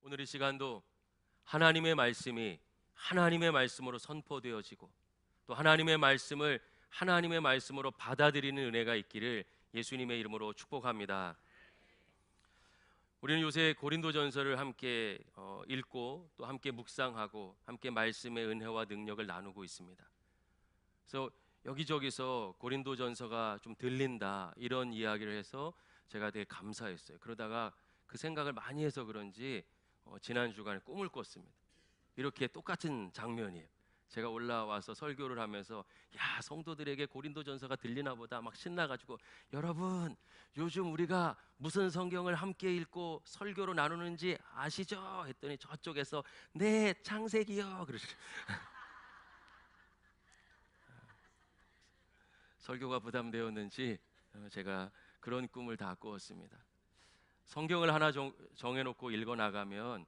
오늘 이 시간도 하나님의 말씀이 하나님의 말씀으로 선포되어지고 또 하나님의 말씀을 하나님의 말씀으로 받아들이는 은혜가 있기를 예수님의 이름으로 축복합니다. 우리는 요새 고린도전서를 함께 읽고 또 함께 묵상하고 함께 말씀의 은혜와 능력을 나누고 있습니다. 그래서 여기저기서 고린도전서가 좀 들린다 이런 이야기를 해서 제가 되게 감사했어요. 그러다가 그 생각을 많이 해서 그런지 지난 주간에 꿈을 꿨습니다. 이렇게 똑같은 장면이에요. 제가 올라와서 설교를 하면서 야, 성도들에게 고린도전서가 들리나 보다 막 신나가지고, 여러분 요즘 우리가 무슨 성경을 함께 읽고 설교로 나누는지 아시죠? 했더니 저쪽에서 네, 창세기요 그러시죠. 설교가 부담되었는지 제가 그런 꿈을 다 꾸었습니다. 성경을 하나 정해놓고 읽어 나가면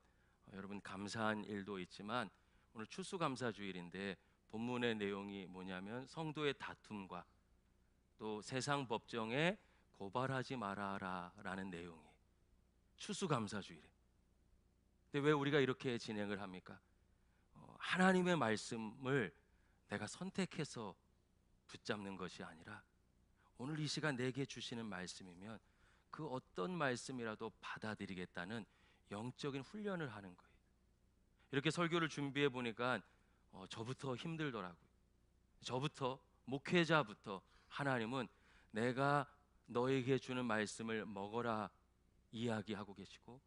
여러분 감사한 일도 있지만, 오늘 추수감사주일인데 본문의 내용이 뭐냐면 성도의 다툼과 또 세상 법정에 고발하지 말아라 라는 내용이 추수감사주일에. 근데 왜 우리가 이렇게 진행을 합니까? 하나님의 말씀을 내가 선택해서 붙잡는 것이 아니라 오늘 이 시간 내게 주시는 말씀이면 그 어떤 말씀이라도 받아들이겠다는 영적인 훈련을 하는 거예요. 이렇게 설교를 준비해 보니까 저부터 힘들더라고요. 저부터, 목회자부터 하나님은 내가 너에게 주는 말씀을 먹어라 이야기하고 계시고,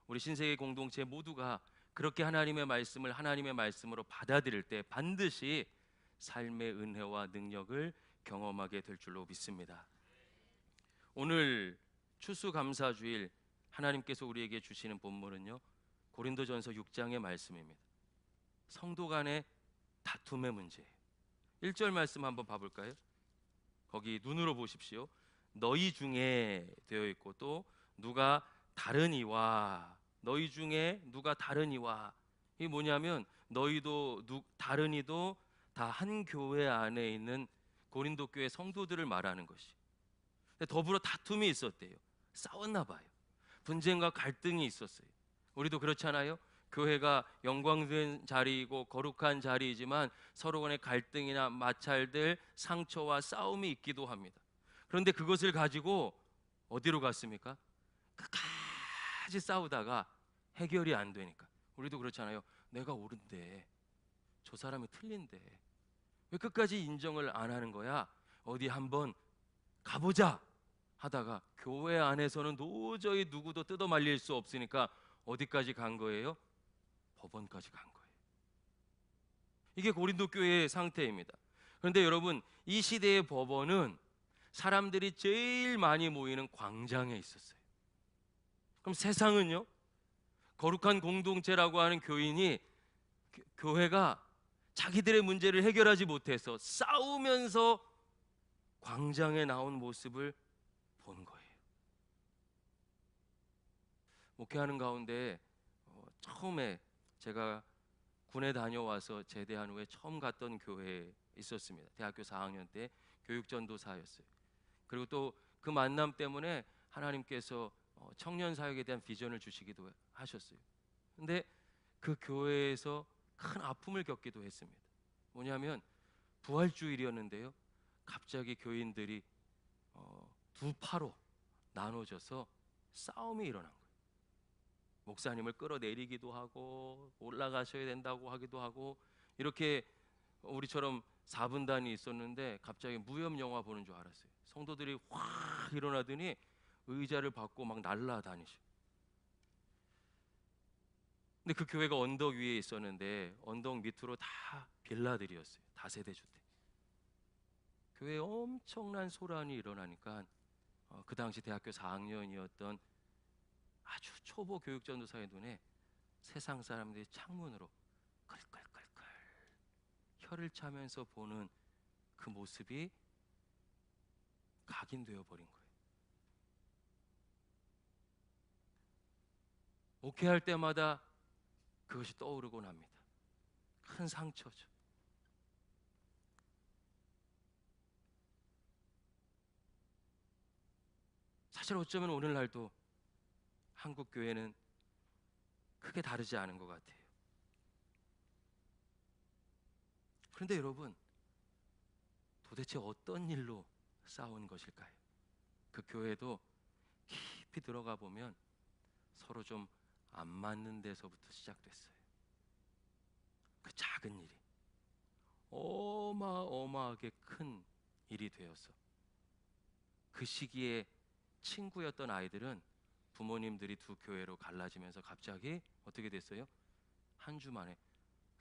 우리 신세계 공동체 모두가 그렇게 하나님의 말씀을 하나님의 말씀으로 받아들일 때 반드시 삶의 은혜와 능력을 경험하게 될 줄로 믿습니다. 오늘 추수감사주일 하나님께서 우리에게 주시는 본문은요, 고린도전서 6장의 말씀입니다. 성도 간의 다툼의 문제예요. 1절 말씀 한번 봐볼까요? 거기 눈으로 보십시오. 너희 중에 되어 있고, 또 누가 다른 이와, 너희 중에 누가 다른 이와, 이게 뭐냐면 너희도 다른 이도 다 한 교회 안에 있는 고린도 교회 성도들을 말하는 것이. 더불어 다툼이 있었대요. 싸웠나 봐요. 분쟁과 갈등이 있었어요. 우리도 그렇잖아요. 교회가 영광된 자리이고 거룩한 자리이지만 서로 간의 갈등이나 마찰들, 상처와 싸움이 있기도 합니다. 그런데 그것을 가지고 어디로 갔습니까? 끝까지 싸우다가 해결이 안 되니까. 우리도 그렇잖아요. 내가 옳은데 저 사람이 틀린데 왜 끝까지 인정을 안 하는 거야? 어디 한번 가보자 하다가 교회 안에서는 도저히 누구도 뜯어 말릴 수 없으니까 어디까지 간 거예요? 법원까지 간 거예요. 이게 고린도 교회의 상태입니다. 그런데 여러분, 이 시대의 법원은 사람들이 제일 많이 모이는 광장에 있었어요. 그럼 세상은요? 거룩한 공동체라고 하는 교인이, 교회가 자기들의 문제를 해결하지 못해서 싸우면서 광장에 나온 모습을 본 거예요. 목회하는 가운데 처음에 제가 군에 다녀와서 제대한 후에 처음 갔던 교회에 있었습니다. 대학교 4학년 때 교육전도사였어요. 그리고 또 그 만남 때문에 하나님께서 청년 사역에 대한 비전을 주시기도 하셨어요. 근데 그 교회에서 큰 아픔을 겪기도 했습니다. 뭐냐면 부활주일이었는데요, 갑자기 교인들이 두 파로 나눠져서 싸움이 일어난 거예요. 목사님을 끌어내리기도 하고 올라가셔야 된다고 하기도 하고, 이렇게 우리처럼 4분단이 있었는데 갑자기 무협 영화 보는 줄 알았어요. 성도들이 확 일어나더니 의자를 받고 막 날라다니시. 근데 그 교회가 언덕 위에 있었는데 언덕 밑으로 다 빌라들이었어요. 다세대 주택. 교회에 엄청난 소란이 일어나니까 그 당시 대학교 4학년이었던 아주 초보 교육전도사의 눈에 세상 사람들이 창문으로 끌끌끌끌 혀를 차면서 보는 그 모습이 각인되어 버린 거예요. 목회할 때마다 그것이 떠오르곤 합니다. 큰 상처죠. 사실 어쩌면 오늘날도 한국 교회는 크게 크게 다르지 않은 것 같아요. 그런데 여러분, 도대체 어떤 일로 싸운 것일까요? 그 교회도 깊이 들어가 보면 서로 좀 안 맞는 데서부터 시작됐어요. 그 작은 일이 어마어마하게 큰 일이 되어서 그 시기에 친구였던 아이들은 부모님들이 두 교회로 갈라지면서 갑자기 어떻게 됐어요? 한 주 만에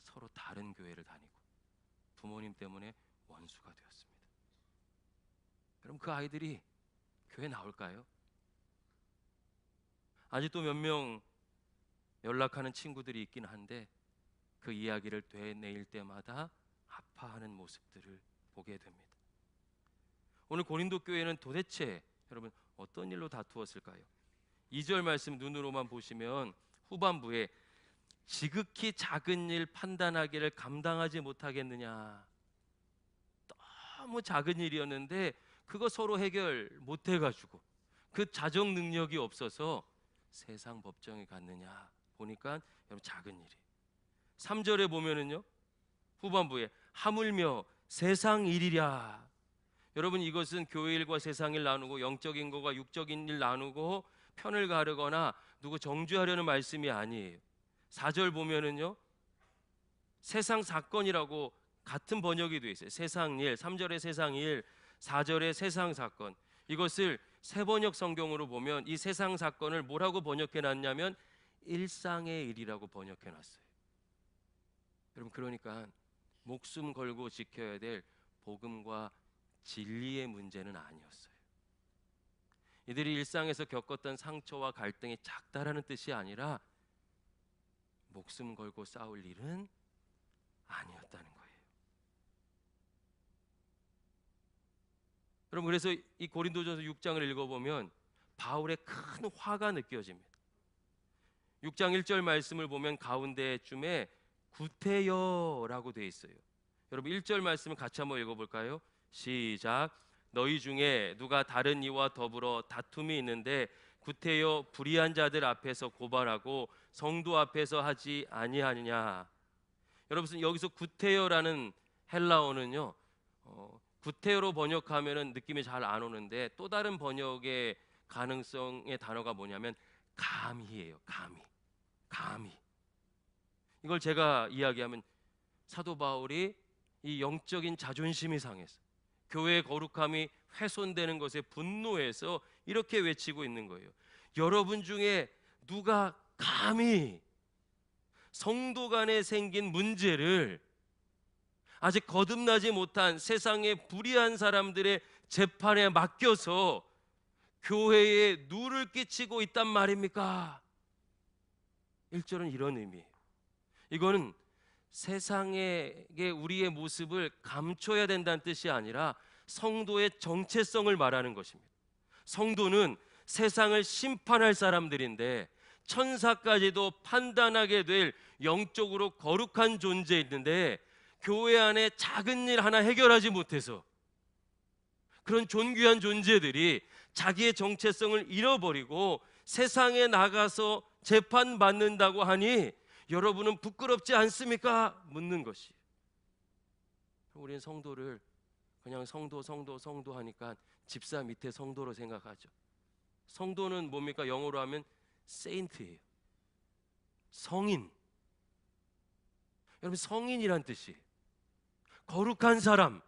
서로 다른 교회를 다니고 부모님 때문에 원수가 되었습니다. 그럼 그 아이들이 교회 나올까요? 아직도 몇 명 연락하는 친구들이 있긴 한데 그 이야기를 되뇌일 때마다 아파하는 모습들을 보게 됩니다. 오늘 고린도 교회는 도대체 여러분 어떤 일로 다투었을까요? 2절 말씀 눈으로만 보시면 후반부에 지극히 작은 일 판단하기를 감당하지 못하겠느냐. 너무 작은 일이었는데 그거 서로 해결 못 해가지고 그 자정 능력이 없어서 세상 법정에 갔느냐 보니까 여러분 작은 일이. 3절에 보면은요 후반부에 하물며 세상 일이랴. 여러분 이것은 교회 일과 세상 일 나누고 영적인 것과 육적인 일 나누고 편을 가르거나 누구 정죄하려는 말씀이 아니에요. 4절 보면은요 세상 사건이라고 같은 번역이 되어 있어요. 세상 일, 3절에 세상 일, 4절에 세상 사건. 이것을 새 번역 성경으로 보면 이 세상 사건을 뭐라고 번역해 놨냐면 일상의 일이라고 번역해 놨어요. 여러분 그러니까 목숨 걸고 지켜야 될 복음과 진리의 문제는 아니었어요. 이들이 일상에서 겪었던 상처와 갈등이 작다라는 뜻이 아니라 목숨 걸고 싸울 일은 아니었다는 거예요. 여러분 그래서 이 고린도전서 6장을 읽어보면 바울의 큰 화가 느껴집니다. 6장 1절 말씀을 보면 가운데쯤에 구태여라고 되어 있어요. 여러분 1절 말씀을 같이 한번 읽어볼까요? 시작. 너희 중에 누가 다른 이와 더불어 다툼이 있는데 구태여 불의한 자들 앞에서 고발하고 성도 앞에서 하지 아니하느냐. 여러분 여기서 구태여라는 헬라어는요 구태여로 번역하면은 느낌이 잘 안 오는데 또 다른 번역의 가능성의 단어가 뭐냐면 감히예요. 감히. 이걸 제가 이야기하면 사도 바울이 이 영적인 자존심이 상해서 교회의 거룩함이 훼손되는 것에 분노해서 이렇게 외치고 있는 거예요. 여러분 중에 누가 감히 성도 간에 생긴 문제를 아직 거듭나지 못한 세상의 불의한 사람들의 재판에 맡겨서 교회에 누를 끼치고 있단 말입니까? 1절은 이런 의미예요. 이거는 세상에게 우리의 모습을 감춰야 된다는 뜻이 아니라 성도의 정체성을 말하는 것입니다. 성도는 세상을 심판할 사람들인데 천사까지도 판단하게 될 영적으로 거룩한 존재인데 교회 안에 작은 일 하나 해결하지 못해서 그런 존귀한 존재들이 자기의 정체성을 잃어버리고 세상에 나가서 재판받는다고 하니 여러분은 부끄럽지 않습니까? 묻는 것이. 우리는 성도를 그냥 성도 하니까 집사 밑에 성도로 생각하죠. 성도는 뭡니까? 영어로 하면 세인트예요. 성인. 여러분 성인이란 뜻이 거룩한 사람.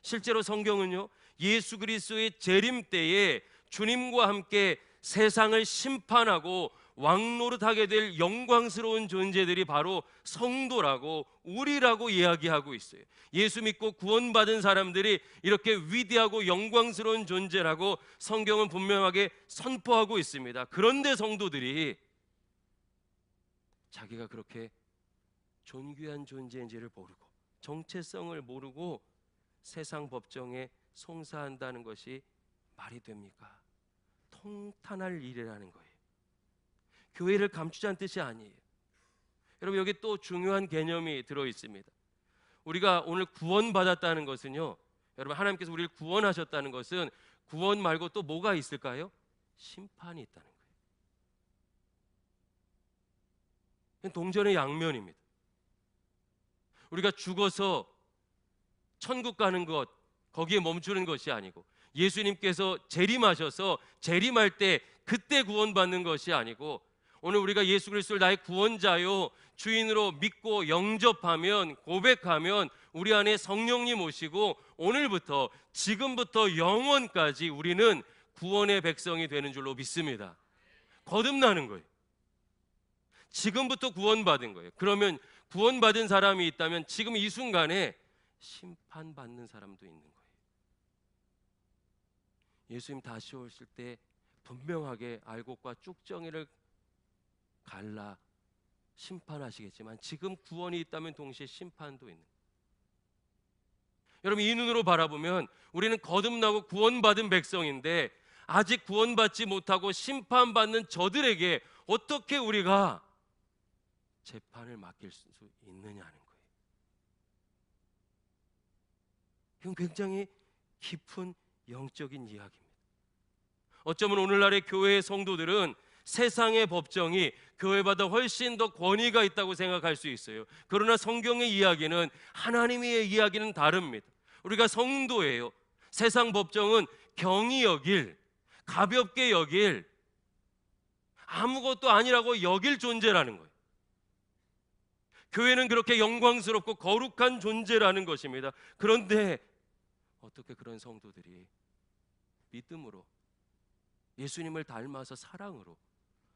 실제로 성경은요 예수 그리스도의 재림 때에 주님과 함께 세상을 심판하고 왕노릇하게 될 영광스러운 존재들이 바로 성도라고 우리라고 이야기하고 있어요. 예수 믿고 구원받은 사람들이 이렇게 위대하고 영광스러운 존재라고 성경은 분명하게 선포하고 있습니다. 그런데 성도들이 자기가 그렇게 존귀한 존재인지를 모르고 정체성을 모르고 세상 법정에 송사한다는 것이 말이 됩니까? 통탄할 일이라는 거예요. 교회를 감추자는 뜻이 아니에요. 여러분 여기 또 중요한 개념이 들어 있습니다. 우리가 오늘 구원받았다는 것은요 여러분 하나님께서 우리를 구원하셨다는 것은 구원 말고 또 뭐가 있을까요? 심판이 있다는 거예요. 동전의 양면입니다. 우리가 죽어서 천국 가는 것, 거기에 멈추는 것이 아니고, 예수님께서 재림하셔서 재림할 때 그때 구원받는 것이 아니고, 오늘 우리가 예수 그리스도를 나의 구원자요 주인으로 믿고 영접하면, 고백하면 우리 안에 성령님 오시고 오늘부터, 지금부터 영원까지 우리는 구원의 백성이 되는 줄로 믿습니다. 거듭나는 거예요. 지금부터 구원받은 거예요. 그러면 구원받은 사람이 있다면 지금 이 순간에 심판받는 사람도 있는 거예요. 예수님 다시 오실 때 분명하게 알곡과 쭉정이를 갈라 심판하시겠지만, 지금 구원이 있다면 동시에 심판도 있는 거예요. 여러분, 이 눈으로 바라보면 우리는 거듭나고 구원받은 백성인데, 아직 구원받지 못하고 심판받는 저들에게 어떻게 우리가 재판을 맡길 수 있느냐는 거예요. 이건 굉장히 깊은 영적인 이야기입니다. 어쩌면 오늘날의 교회의 성도들은 세상의 법정이 교회보다 훨씬 더 권위가 있다고 생각할 수 있어요. 그러나 성경의 이야기는, 하나님의 이야기는 다릅니다. 우리가 성도예요. 세상 법정은 경히 여길, 가볍게 여길, 아무것도 아니라고 여길 존재라는 거예요. 교회는 그렇게 영광스럽고 거룩한 존재라는 것입니다. 그런데 어떻게 그런 성도들이 믿음으로, 예수님을 닮아서 사랑으로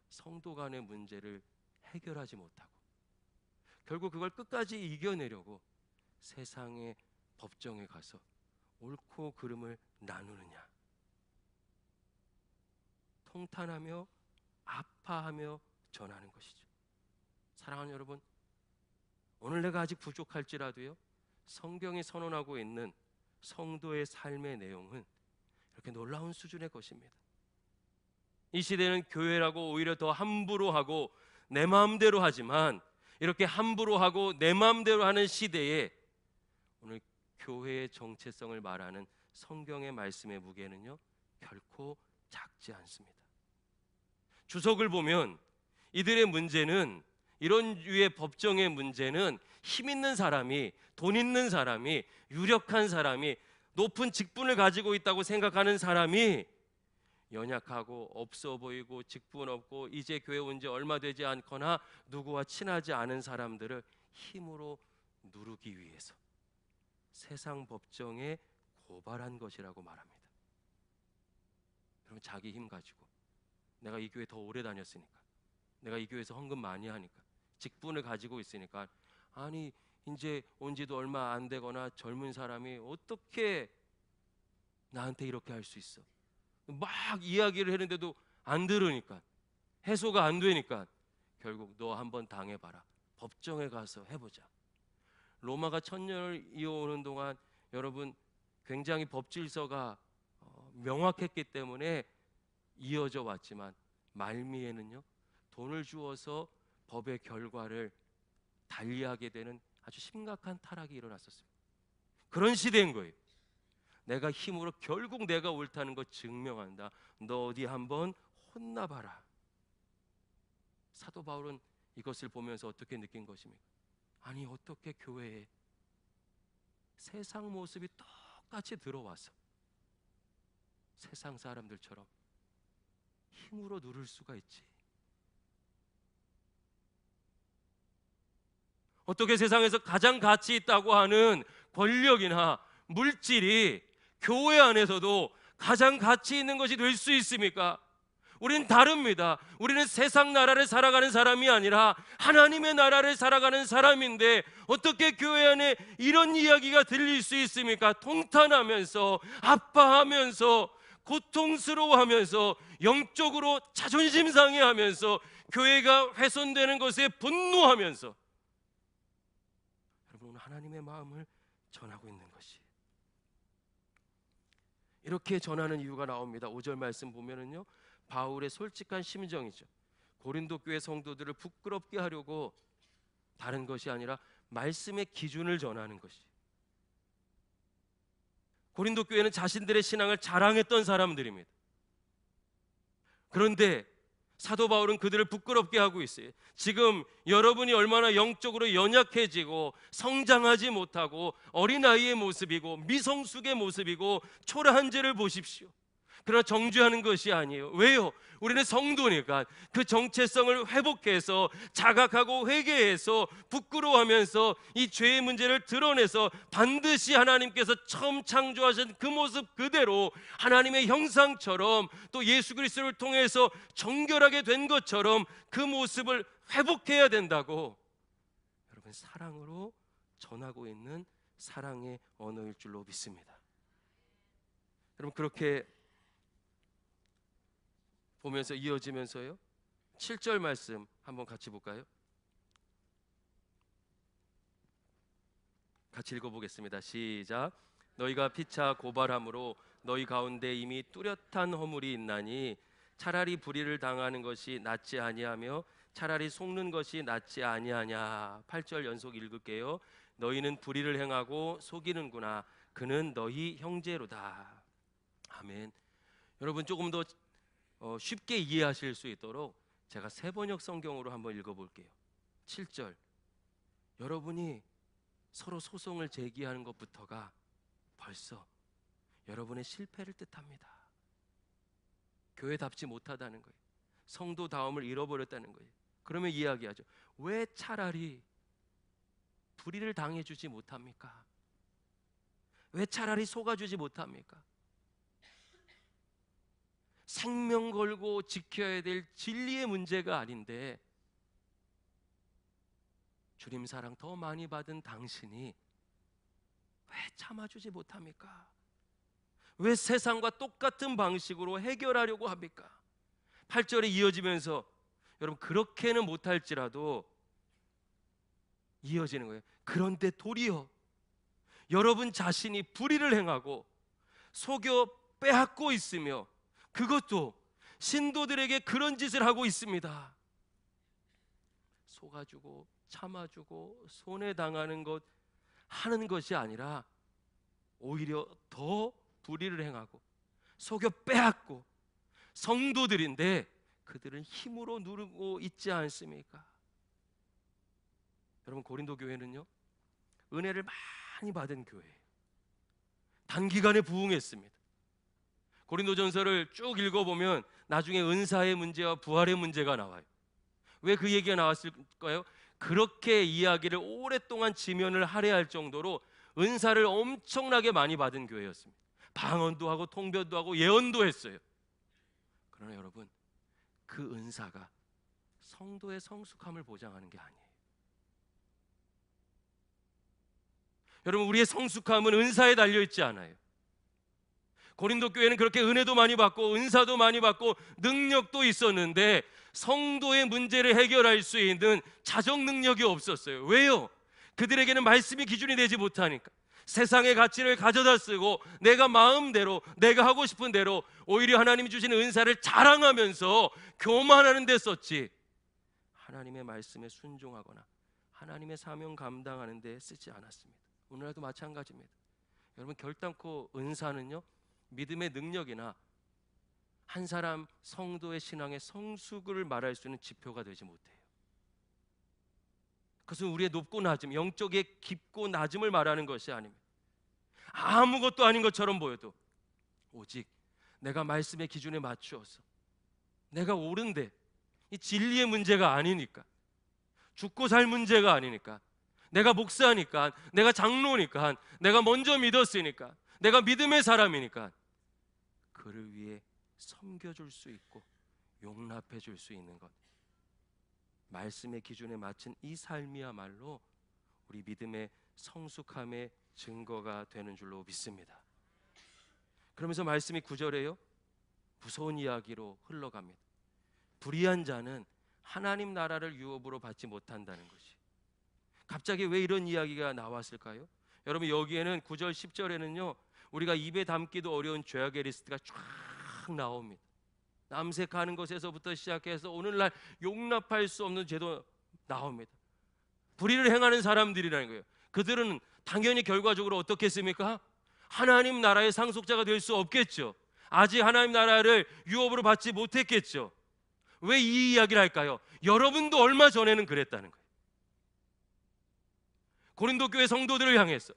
성도 간의 문제를 해결하지 못하고, 결국 그걸 끝까지 이겨내려고 세상의 법정에 가서 옳고 그름을 나누느냐, 통탄하며 아파하며 전하는 것이죠. 사랑하는 여러분, 오늘 내가 아직 부족할지라도요, 성경이 선언하고 있는 성도의 삶의 내용은 이렇게 놀라운 수준의 것입니다. 이 시대는 교회라고 오히려 더 함부로 하고 내 마음대로 하지만, 이렇게 함부로 하고 내 마음대로 하는 시대에 오늘 교회의 정체성을 말하는 성경의 말씀의 무게는요, 결코 작지 않습니다. 주석을 보면 이들의 문제는, 이런 유의 법정의 문제는, 힘 있는 사람이, 돈 있는 사람이, 유력한 사람이, 높은 직분을 가지고 있다고 생각하는 사람이 연약하고 없어 보이고 직분 없고 이제 교회 온 지 얼마 되지 않거나 누구와 친하지 않은 사람들을 힘으로 누르기 위해서 세상 법정에 고발한 것이라고 말합니다. 여러분, 자기 힘 가지고, 내가 이 교회 더 오래 다녔으니까, 내가 이 교회에서 헌금 많이 하니까, 직분을 가지고 있으니까, 아니 이제 온 지도 얼마 안 되거나 젊은 사람이 어떻게 나한테 이렇게 할 수 있어? 막 이야기를 했는데도 안 들으니까, 해소가 안 되니까 결국 너 한번 당해봐라, 법정에 가서 해보자. 로마가 천년을 이어오는 동안 여러분, 굉장히 법질서가 명확했기 때문에 이어져 왔지만, 말미에는요, 돈을 주어서 법의 결과를 달리하게 되는 아주 심각한 타락이 일어났었어요. 그런 시대인 거예요. 내가 힘으로 결국 내가 옳다는 거 증명한다. 너 어디 한번 혼나봐라. 사도 바울은 이것을 보면서 어떻게 느낀 것입니까? 아니, 어떻게 교회에 세상 모습이 똑같이 들어와서 세상 사람들처럼 힘으로 누를 수가 있지? 어떻게 세상에서 가장 가치 있다고 하는 권력이나 물질이 교회 안에서도 가장 가치 있는 것이 될 수 있습니까? 우리는 다릅니다. 우리는 세상 나라를 살아가는 사람이 아니라 하나님의 나라를 살아가는 사람인데, 어떻게 교회 안에 이런 이야기가 들릴 수 있습니까? 통탄하면서, 아파하면서, 고통스러워하면서, 영적으로 자존심 상해하면서, 교회가 훼손되는 것에 분노하면서, 여러분, 오늘 하나님의 마음을 전하고 있는 것이, 이렇게 전하는 이유가 나옵니다. 5절 말씀 보면은요, 바울의 솔직한 심정이죠. 고린도 교회 성도들을 부끄럽게 하려고 다른 것이 아니라 말씀의 기준을 전하는 것이. 고린도 교회는 자신들의 신앙을 자랑했던 사람들입니다. 그런데 사도 바울은 그들을 부끄럽게 하고 있어요. 지금 여러분이 얼마나 영적으로 연약해지고 성장하지 못하고 어린아이의 모습이고 미성숙의 모습이고 초라한 죄를 보십시오. 그러나 정죄하는 것이 아니에요. 왜요? 우리는 성도니까 그 정체성을 회복해서 자각하고 회개해서 부끄러워하면서 이 죄의 문제를 드러내서 반드시 하나님께서 처음 창조하신 그 모습 그대로 하나님의 형상처럼 또 예수 그리스도를 통해서 정결하게 된 것처럼 그 모습을 회복해야 된다고 여러분 사랑으로 전하고 있는 사랑의 언어일 줄로 믿습니다. 여러분 그렇게 보면서 이어지면서요 7절 말씀 한번 같이 볼까요? 같이 읽어보겠습니다. 시작. 너희가 피차 고발함으로 너희 가운데 이미 뚜렷한 허물이 있나니 차라리 불의를 당하는 것이 낫지 아니하며 차라리 속는 것이 낫지 아니하냐. 8절 연속 읽을게요. 너희는 불의를 행하고 속이는구나. 그는 너희 형제로다. 아멘. 여러분 조금 더 쉽게 이해하실 수 있도록 제가 세번역 성경으로 한번 읽어볼게요. 7절. 여러분이 서로 소송을 제기하는 것부터가 벌써 여러분의 실패를 뜻합니다. 교회답지 못하다는 거예요. 성도다움을 잃어버렸다는 거예요. 그러면 이야기하죠. 왜 차라리 불의를 당해주지 못합니까? 왜 차라리 속아주지 못합니까? 생명 걸고 지켜야 될 진리의 문제가 아닌데 주님 사랑 더 많이 받은 당신이 왜 참아주지 못합니까? 왜 세상과 똑같은 방식으로 해결하려고 합니까? 8절에 이어지면서 여러분 그렇게는 못할지라도 이어지는 거예요. 그런데 도리어 여러분 자신이 불의를 행하고 속여 빼앗고 있으며 그것도 신도들에게 그런 짓을 하고 있습니다. 속아주고 참아주고 손해당하는 것 하는 것이 아니라 오히려 더 불의를 행하고 속여 빼앗고 성도들인데 그들은 힘으로 누르고 있지 않습니까? 여러분 고린도 교회는요 은혜를 많이 받은 교회예요. 단기간에 부흥했습니다. 고린도전서를 쭉 읽어보면 나중에 은사의 문제와 부활의 문제가 나와요. 왜 그 얘기가 나왔을까요? 그렇게 이야기를 오랫동안 지면을 할애할 정도로 은사를 엄청나게 많이 받은 교회였습니다. 방언도 하고 통변도 하고 예언도 했어요. 그러나 여러분 그 은사가 성도의 성숙함을 보장하는 게 아니에요. 여러분 우리의 성숙함은 은사에 달려있지 않아요. 고린도 교회는 그렇게 은혜도 많이 받고 은사도 많이 받고 능력도 있었는데 성도의 문제를 해결할 수 있는 자정 능력이 없었어요. 왜요? 그들에게는 말씀이 기준이 되지 못하니까 세상의 가치를 가져다 쓰고 내가 마음대로 내가 하고 싶은 대로 오히려 하나님이 주시는 은사를 자랑하면서 교만하는 데 썼지 하나님의 말씀에 순종하거나 하나님의 사명 감당하는 데 쓰지 않았습니다. 오늘날도 마찬가지입니다. 여러분 결단코 은사는요 믿음의 능력이나 한 사람 성도의 신앙의 성숙을 말할 수 있는 지표가 되지 못해요. 그것은 우리의 높고 낮음, 영적의 깊고 낮음을 말하는 것이 아닙니다. 아무것도 아닌 것처럼 보여도 오직 내가 말씀의 기준에 맞추어서 내가 옳은데 이 진리의 문제가 아니니까 죽고 살 문제가 아니니까 내가 목사니까 내가 장로니까 내가 먼저 믿었으니까 내가 믿음의 사람이니까 그를 위해 섬겨줄 수 있고 용납해 줄 수 있는 것 말씀의 기준에 맞춘 이 삶이야말로 우리 믿음의 성숙함의 증거가 되는 줄로 믿습니다. 그러면서 말씀이 9절에요 무서운 이야기로 흘러갑니다. 불의한 자는 하나님 나라를 유업으로 받지 못한다는 것이 갑자기 왜 이런 이야기가 나왔을까요? 여러분 여기에는 9절 10절에는요 우리가 입에 담기도 어려운 죄악의 리스트가 쫙 나옵니다. 남색하는 것에서부터 시작해서 오늘날 용납할 수 없는 죄도 나옵니다. 불의를 행하는 사람들이라는 거예요. 그들은 당연히 결과적으로 어떻겠습니까? 하나님 나라의 상속자가 될 수 없겠죠. 아직 하나님 나라를 유업으로 받지 못했겠죠. 왜 이 이야기를 할까요? 여러분도 얼마 전에는 그랬다는 거예요. 고린도 교회 성도들을 향해서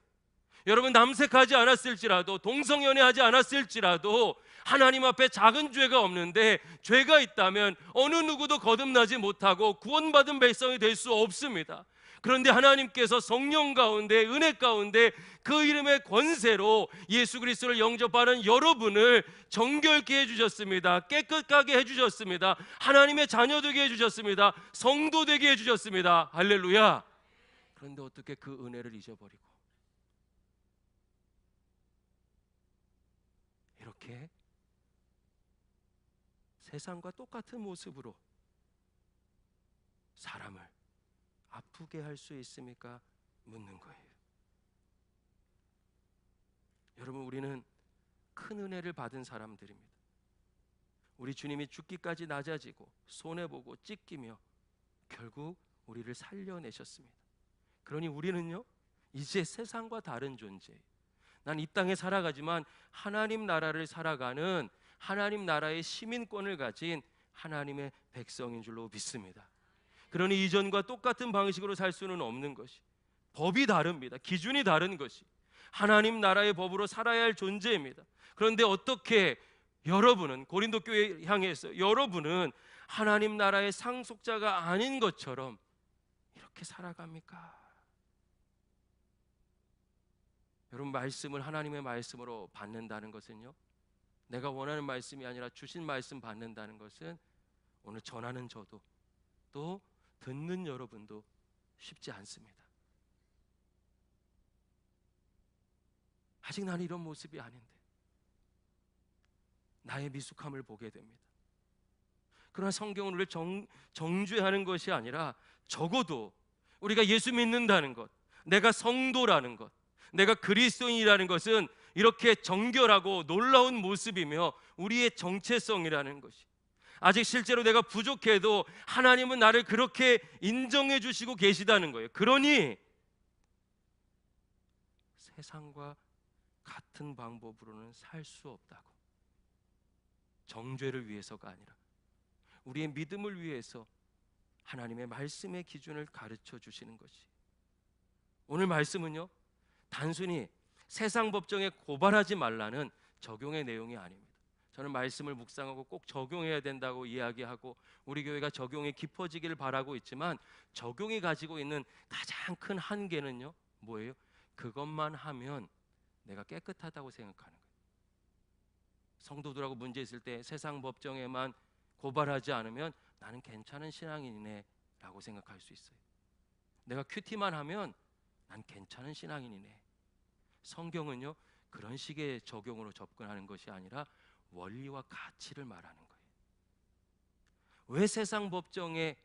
여러분 남색하지 않았을지라도 동성연애하지 않았을지라도 하나님 앞에 작은 죄가 없는데 죄가 있다면 어느 누구도 거듭나지 못하고 구원받은 백성이 될 수 없습니다. 그런데 하나님께서 성령 가운데 은혜 가운데 그 이름의 권세로 예수 그리스도를 영접하는 여러분을 정결케 해주셨습니다. 깨끗하게 해주셨습니다. 하나님의 자녀 되게 해주셨습니다. 성도 되게 해주셨습니다. 할렐루야. 그런데 어떻게 그 은혜를 잊어버리고 이렇게 세상과 똑같은 모습으로 사람을 아프게 할 수 있습니까? 묻는 거예요. 여러분, 우리는 큰 은혜를 받은 사람들입니다. 우리 주님이 죽기까지 낮아지고 손해보고 찢기며 결국 우리를 살려내셨습니다. 그러니 우리는요 이제 세상과 다른 존재예요. 난 이 땅에 살아가지만 하나님 나라를 살아가는 하나님 나라의 시민권을 가진 하나님의 백성인 줄로 믿습니다. 그러니 이전과 똑같은 방식으로 살 수는 없는 것이, 법이 다릅니다. 기준이 다른 것이 하나님 나라의 법으로 살아야 할 존재입니다. 그런데 어떻게 여러분은 고린도 교회 향해서 여러분은 하나님 나라의 상속자가 아닌 것처럼 이렇게 살아갑니까? 여러분, 말씀을 하나님의 말씀으로 받는다는 것은요, 내가 원하는 말씀이 아니라 주신 말씀 받는다는 것은 오늘 전하는 저도 또 듣는 여러분도 쉽지 않습니다. 아직 나는 이런 모습이 아닌데 나의 미숙함을 보게 됩니다. 그러나 성경은 우리를 정죄하는 것이 아니라 적어도 우리가 예수 믿는다는 것, 내가 성도라는 것, 내가 그리스도인이라는 것은 이렇게 정결하고 놀라운 모습이며 우리의 정체성이라는 것이, 아직 실제로 내가 부족해도 하나님은 나를 그렇게 인정해 주시고 계시다는 거예요. 그러니 세상과 같은 방법으로는 살 수 없다고. 정죄를 위해서가 아니라 우리의 믿음을 위해서 하나님의 말씀의 기준을 가르쳐 주시는 것이, 오늘 말씀은요 단순히 세상 법정에 고발하지 말라는 적용의 내용이 아닙니다. 저는 말씀을 묵상하고 꼭 적용해야 된다고 이야기하고 우리 교회가 적용이 깊어지기를 바라고 있지만, 적용이 가지고 있는 가장 큰 한계는요 뭐예요? 그것만 하면 내가 깨끗하다고 생각하는 거예요. 성도들하고 문제 있을 때 세상 법정에만 고발하지 않으면 나는 괜찮은 신앙인이네 라고 생각할 수 있어요. 내가 큐티만 하면 난 괜찮은 신앙인이네. 성경은요 그런 식의 적용으로 접근하는 것이 아니라 원리와 가치를 말하는 거예요. 왜 세상 법정에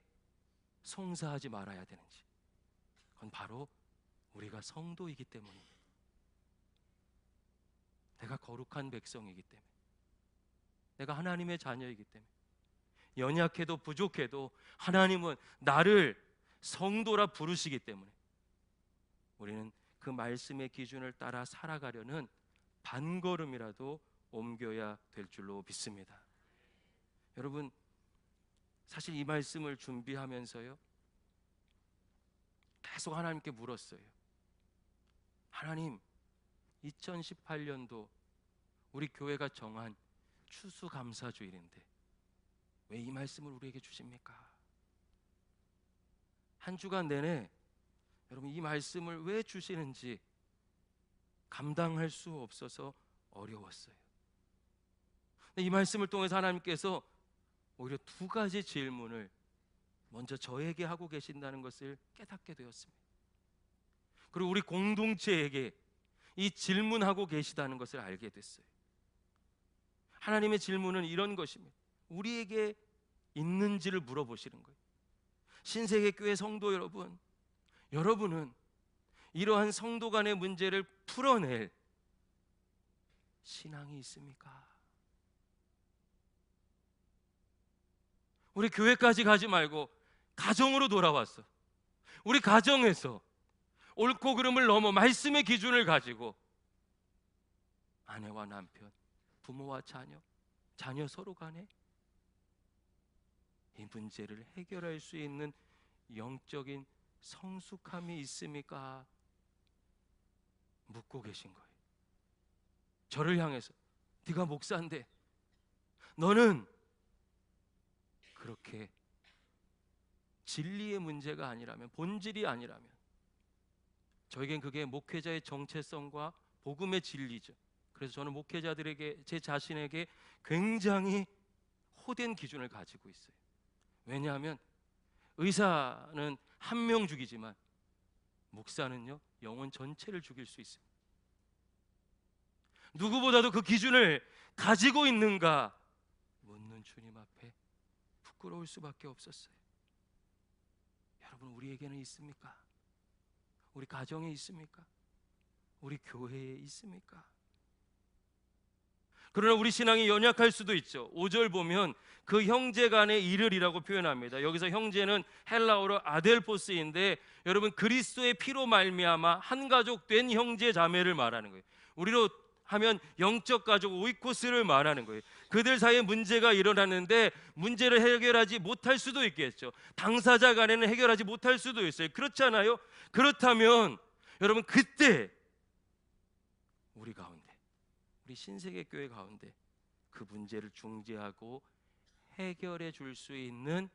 송사하지 말아야 되는지, 그건 바로 우리가 성도이기 때문입니다. 내가 거룩한 백성이기 때문에, 내가 하나님의 자녀이기 때문에, 연약해도 부족해도 하나님은 나를 성도라 부르시기 때문에 우리는 그 말씀의 기준을 따라 살아가려는 반걸음이라도 옮겨야 될 줄로 믿습니다. 여러분, 사실 이 말씀을 준비하면서요 계속 하나님께 물었어요. 하나님, 2018년도 우리 교회가 정한 추수감사주일인데 왜 이 말씀을 우리에게 주십니까? 한 주간 내내 여러분 이 말씀을 왜 주시는지 감당할 수 없어서 어려웠어요. 이 말씀을 통해서 하나님께서 오히려 두 가지 질문을 먼저 저에게 하고 계신다는 것을 깨닫게 되었습니다. 그리고 우리 공동체에게 이 질문하고 계시다는 것을 알게 됐어요. 하나님의 질문은 이런 것입니다. 우리에게 있는지를 물어보시는 거예요. 신세계교회 성도 여러분, 여러분은 이러한 성도 간의 문제를 풀어낼 신앙이 있습니까? 우리 교회까지 가지 말고 가정으로 돌아왔어. 우리 가정에서 옳고 그름을 넘어 말씀의 기준을 가지고 아내와 남편, 부모와 자녀, 자녀 서로 간에 이 문제를 해결할 수 있는 영적인 성숙함이 있습니까? 묻고 계신 거예요. 저를 향해서 네가 목사인데 너는 그렇게 진리의 문제가 아니라면, 본질이 아니라면, 저에겐 그게 목회자의 정체성과 복음의 진리죠. 그래서 저는 목회자들에게, 제 자신에게 굉장히 호된 기준을 가지고 있어요. 왜냐하면 의사는 한 명 죽이지만 목사는요, 영혼 전체를 죽일 수 있습니다. 누구보다도 그 기준을 가지고 있는가 묻는 주님 앞에 부끄러울 수밖에 없었어요. 여러분, 우리에게는 있습니까? 우리 가정에 있습니까? 우리 교회에 있습니까? 그러나 우리 신앙이 연약할 수도 있죠. 5절 보면 그 형제 간의 이르리라고 표현합니다. 여기서 형제는 헬라어로 아델포스인데, 여러분, 그리스도의 피로 말미암아 한 가족 된 형제 자매를 말하는 거예요. 우리로 하면 영적 가족 오이코스를 말하는 거예요. 그들 사이에 문제가 일어났는데 문제를 해결하지 못할 수도 있겠죠. 당사자 간에는 해결하지 못할 수도 있어요. 그렇잖아요. 그렇다면 여러분, 그때 우리 가운데, 우리 신세계교회 가운데 그 문제를 중재하고 해결해 줄 수 있는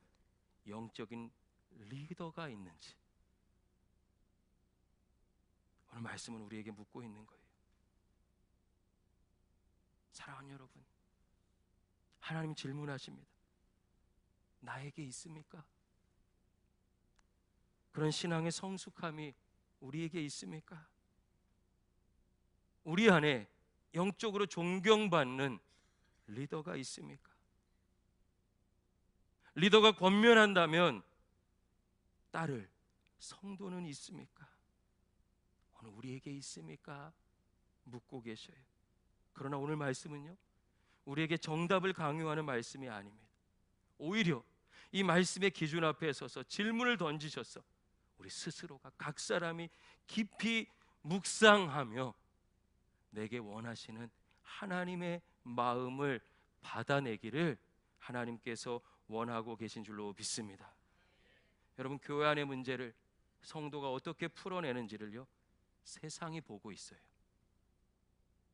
영적인 리더가 있는지, 오늘 말씀은 우리에게 묻고 있는 거예요. 사랑하는 여러분, 하나님 질문하십니다. 나에게 있습니까? 그런 신앙의 성숙함이 우리에게 있습니까? 우리 안에 영적으로 존경받는 리더가 있습니까? 리더가 권면한다면 따를 성도는 있습니까? 오늘 우리에게 있습니까? 묻고 계셔요. 그러나 오늘 말씀은요, 우리에게 정답을 강요하는 말씀이 아닙니다. 오히려 이 말씀의 기준 앞에 서서 질문을 던지셔서 우리 스스로가, 각 사람이 깊이 묵상하며 내게 원하시는 하나님의 마음을 받아내기를 하나님께서 원하고 계신 줄로 믿습니다. 여러분, 교회 안의 문제를 성도가 어떻게 풀어내는지를요, 세상이 보고 있어요.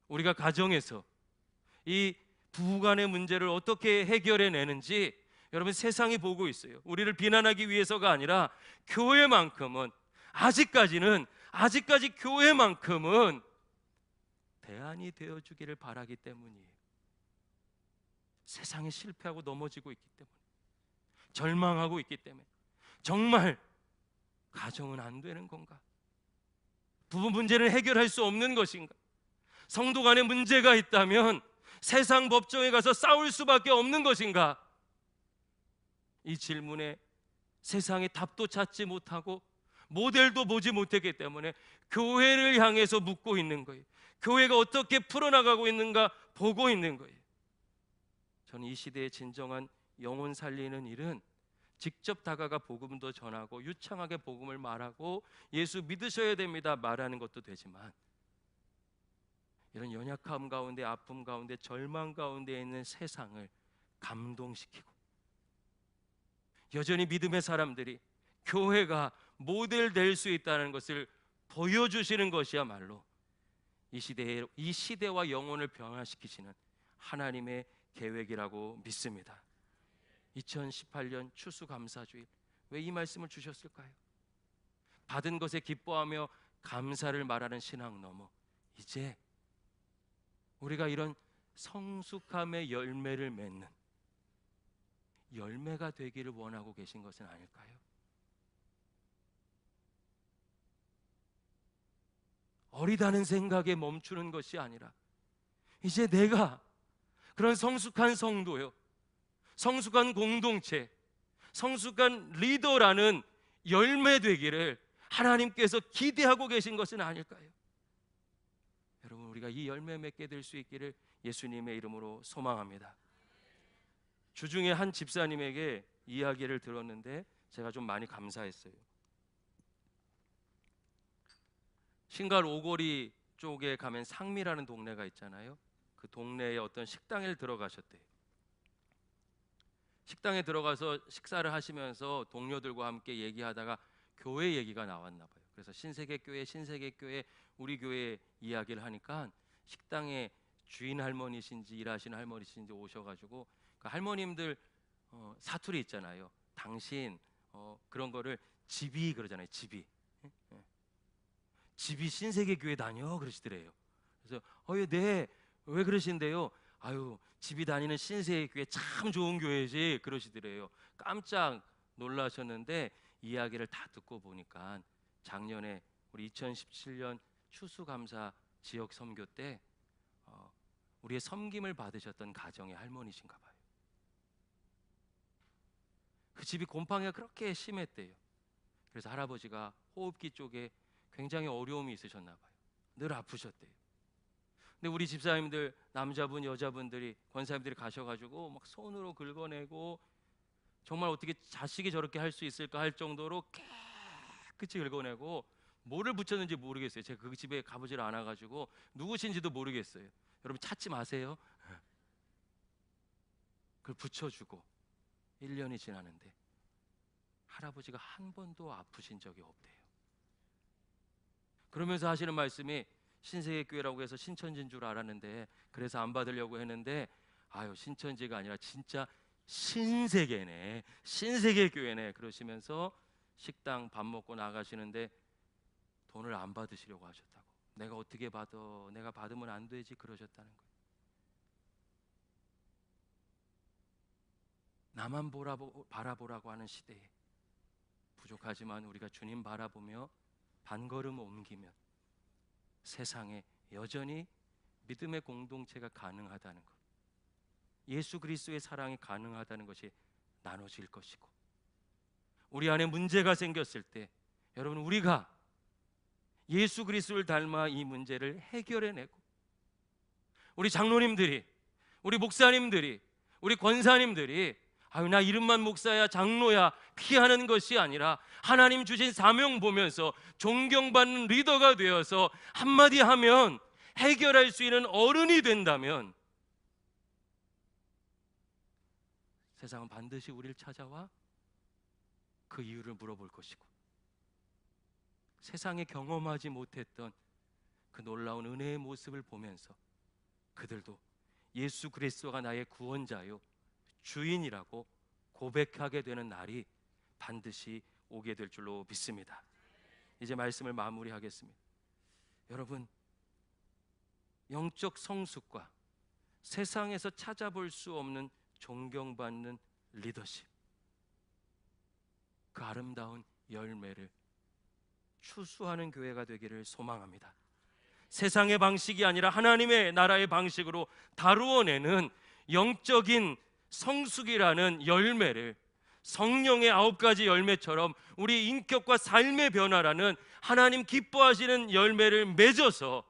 우리가 가정에서 이 부부간의 문제를 어떻게 해결해내는지 여러분, 세상이 보고 있어요. 우리를 비난하기 위해서가 아니라 교회만큼은, 아직까지 교회만큼은 대안이 되어주기를 바라기 때문이에요. 세상에 실패하고 넘어지고 있기 때문에, 절망하고 있기 때문에, 정말 가정은 안 되는 건가? 부부 문제를 해결할 수 없는 것인가? 성도 간에 문제가 있다면 세상 법정에 가서 싸울 수밖에 없는 것인가? 이 질문에 세상에 답도 찾지 못하고 모델도 보지 못했기 때문에 교회를 향해서 묻고 있는 거예요. 교회가 어떻게 풀어나가고 있는가 보고 있는 거예요. 저는 이 시대의 진정한 영혼 살리는 일은 직접 다가가 복음도 전하고 유창하게 복음을 말하고 예수 믿으셔야 됩니다 말하는 것도 되지만, 이런 연약함 가운데, 아픔 가운데, 절망 가운데 있는 세상을 감동시키고, 여전히 믿음의 사람들이 교회가 모델 될 수 있다는 것을 보여주시는 것이야말로 이 시대와 영혼을 변화시키시는 하나님의 계획이라고 믿습니다. 2018년 추수감사주일, 왜 이 말씀을 주셨을까요? 받은 것에 기뻐하며 감사를 말하는 신앙 넘어 이제 우리가 이런 성숙함의 열매를 맺는 열매가 되기를 원하고 계신 것은 아닐까요? 어리다는 생각에 멈추는 것이 아니라 이제 내가 그런 성숙한 성도요, 성숙한 공동체, 성숙한 리더라는 열매 되기를 하나님께서 기대하고 계신 것은 아닐까요? 여러분, 우리가 이 열매 맺게 될 수 있기를 예수님의 이름으로 소망합니다. 주중에 한 집사님에게 이야기를 들었는데 제가 좀 많이 감사했어요. 신갈 오거리 쪽에 가면 상미라는 동네가 있잖아요. 그 동네에 어떤 식당에 들어가셨대요. 식당에 들어가서 식사를 하시면서 동료들과 함께 얘기하다가 교회 얘기가 나왔나 봐요. 그래서 신세계교회 우리 교회 이야기를 하니까 식당에 주인 할머니신지 일하시는 할머니신지 오셔가지고 그 할머님들 사투리 있잖아요. 당신 그런 거를 집이 그러잖아요. 집이 신세계교회 다녀 그러시더래요. 그래서 네, 왜 그러신데요? 아유, 집이 다니는 신세계교회 참 좋은 교회지 그러시더래요. 깜짝 놀라셨는데 이야기를 다 듣고 보니까 작년에 우리 2017년 추수감사 지역 선교 때 우리의 섬김을 받으셨던 가정의 할머니신가 봐요. 그 집이 곰팡이가 그렇게 심했대요. 그래서 할아버지가 호흡기 쪽에 굉장히 어려움이 있으셨나 봐요. 늘 아프셨대요. 근데 우리 집사님들 남자분 여자분들이 권사님들이 가셔가지고 막 손으로 긁어내고 정말 어떻게 자식이 저렇게 할 수 있을까 할 정도로 깨끗이 긁어내고 뭐를 붙였는지 모르겠어요. 제가 그 집에 가보질 않아가지고 누구신지도 모르겠어요. 여러분 찾지 마세요. 그걸 붙여주고 1년이 지나는데 할아버지가 한 번도 아프신 적이 없대요. 그러면서 하시는 말씀이 신세계교회라고 해서 신천지인 줄 알았는데 그래서 안 받으려고 했는데 아유 신천지가 아니라 진짜 신세계네, 신세계교회네 그러시면서 식당 밥 먹고 나가시는데 돈을 안 받으시려고 하셨다고. 내가 어떻게 받아? 내가 받으면 안 되지 그러셨다는 거예요. 나만 바라보라고 하는 시대에 부족하지만 우리가 주님 바라보며 반걸음 옮기면 세상에 여전히 믿음의 공동체가 가능하다는 것, 예수 그리스도의 사랑이 가능하다는 것이 나눠질 것이고, 우리 안에 문제가 생겼을 때 여러분 우리가 예수 그리스도를 닮아 이 문제를 해결해내고, 우리 장로님들이, 우리 목사님들이, 우리 권사님들이 아유 나 이름만 목사야 장로야 피하는 것이 아니라 하나님 주신 사명 보면서 존경받는 리더가 되어서 한마디 하면 해결할 수 있는 어른이 된다면 세상은 반드시 우리를 찾아와 그 이유를 물어볼 것이고, 세상에 경험하지 못했던 그 놀라운 은혜의 모습을 보면서 그들도 예수 그리스도가 나의 구원자요 주인이라고 고백하게 되는 날이 반드시 오게 될 줄로 믿습니다. 이제 말씀을 마무리하겠습니다. 여러분, 영적 성숙과 세상에서 찾아볼 수 없는 존경받는 리더십, 그 아름다운 열매를 추수하는 교회가 되기를 소망합니다. 세상의 방식이 아니라 하나님의 나라의 방식으로 다루어내는 영적인 성숙이라는 열매를 성령의 9가지 열매처럼 우리 인격과 삶의 변화라는 하나님 기뻐하시는 열매를 맺어서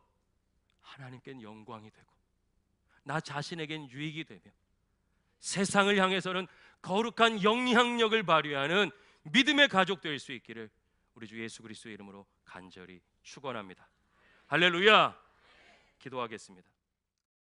하나님께는 영광이 되고 나 자신에겐 유익이 되며 세상을 향해서는 거룩한 영향력을 발휘하는 믿음의 가족 될 수 있기를 우리 주 예수 그리스도의 이름으로 간절히 축원합니다. 할렐루야. 기도하겠습니다.